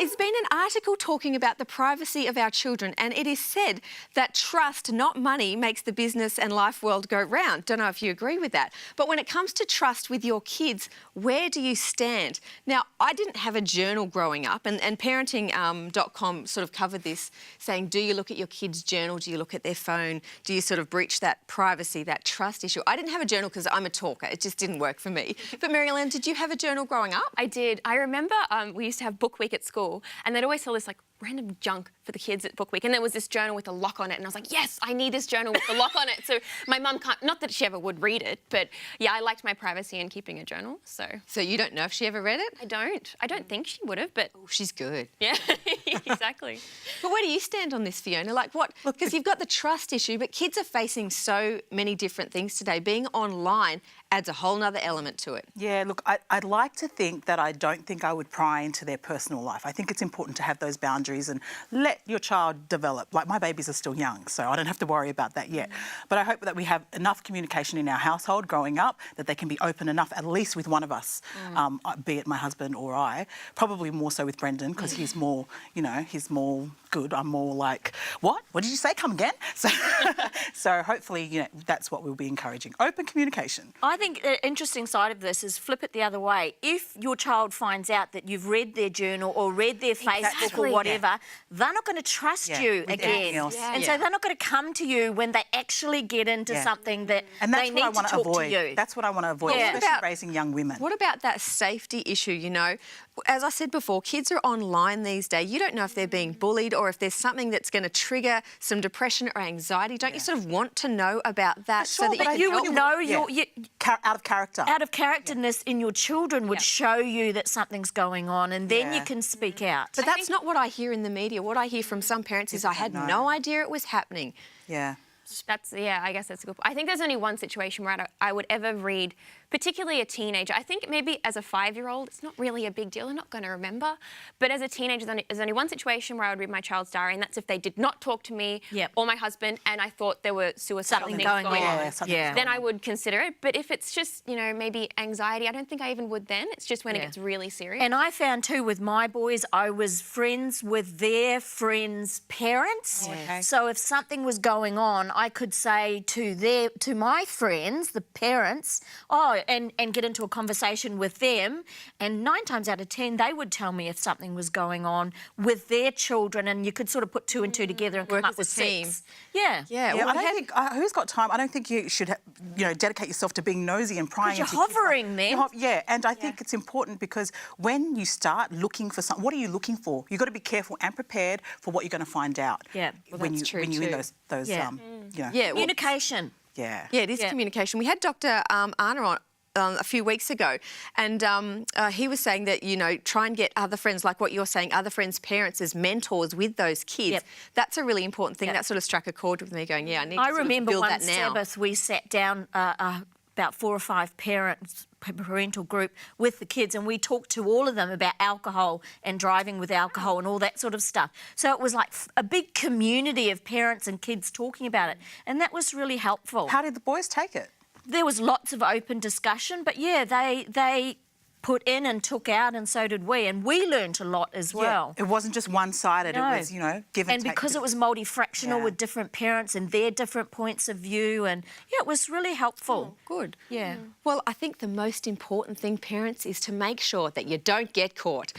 It's been an article talking about the privacy of our children, and it is said that trust, not money, makes the business and life world go round. Don't know if you agree with that. But when it comes to trust with your kids, where do you stand? Now, I didn't have a journal growing up, and parenting.com sort of covered this, saying, do you look at your kids' journal? Do you look at their phone? Do you sort of breach that privacy, that trust issue? I didn't have a journal because I'm a talker. It just didn't work for me. But Mary-Ellen, did you have a journal growing up? I did. I remember we used to have book week at school, and they'd always sell this like random junk for the kids at book week, and there was this journal with a lock on it, and I was like, yes, I need this journal with the lock on it. So my mum can't, not that she ever would read it, but yeah, I liked my privacy in keeping a journal. So you don't know if she ever read it? I don't think she would have, but oh, she's good. Yeah. Exactly. But where do you stand on this, Fiona? Like what? Because you've got the trust issue, but kids are facing so many different things today. Being online adds a whole nother element to it. Yeah, look, I'd like to think that I don't think I would pry into their personal life. I think it's important to have those boundaries and let your child develop. Like, my babies are still young, so I don't have to worry about that yet. But I hope that we have enough communication in our household growing up that they can be open enough, at least with one of us, be it my husband or I. Probably more so with Brendan, because he's more, you know, he's more good. I'm more like, what? What did you say? Come again? So hopefully, you know, that's what we'll be encouraging. Open communication. I think the interesting side of this is flip it the other way. If your child finds out that you've read their journal or read their Facebook or whatever, they're not going to trust you again. And so they're not going to come to you when they actually get into something that they need to talk to you. That's what I want to avoid, especially raising young women. What about that safety issue, you know? As I said before, kids are online these days. You don't know if they're being bullied or if there's something that's going to trigger some depression or anxiety. Don't you sort of want to know about that so that you would know out of character. Out of characterness in your children would show you that something's going on, and then you can speak out. But that's not what I hear in the media. What I hear from some parents is I had no idea it was happening. Yeah. I guess that's a good point. I think there's only one situation where I would ever read, particularly a teenager. I think maybe as a 5-year-old, it's not really a big deal. They're not going to remember. But as a teenager, there's only one situation where I would read my child's diary, and that's if they did not talk to me or my husband, and I thought there were suicidal things going on. Then I would consider it. But if it's just, you know, maybe anxiety, I don't think I even would then. It's just when it gets really serious. And I found too with my boys, I was friends with their friends' parents. So if something was going on, I could say to my friends, the parents, and get into a conversation with them, and 9 times out of 10 they would tell me if something was going on with their children, and you could sort of put 2 and 2 together and come up with 6. Yeah. Well, I don't think who's got time? I don't think you should, dedicate yourself to being nosy and prying. You're hovering then. And I think it's important because when you start looking for something, what are you looking for? You've got to be careful and prepared for what you're going to find out. Yeah, well, when you're in those communication. Yeah, it is communication. We had Dr. Anna on a few weeks ago, and he was saying that, you know, try and get other friends, like what you're saying, other friends' parents as mentors with those kids. That's a really important thing. That sort of struck a chord with me going, I need to remember build one that now. Sabbath we sat down about 4 or 5 parental group with the kids, and we talked to all of them about alcohol and driving with alcohol and all that sort of stuff. So it was like a big community of parents and kids talking about it, and that was really helpful. How did the boys take it? There was lots of open discussion, but they put in and took out, and so did we, and we learned a lot as well. It wasn't just one-sided, it was, give and take. And because it was multifractional with different parents and their different points of view, and it was really helpful. Good. Yeah. Well, I think the most important thing, parents, is to make sure that you don't get caught.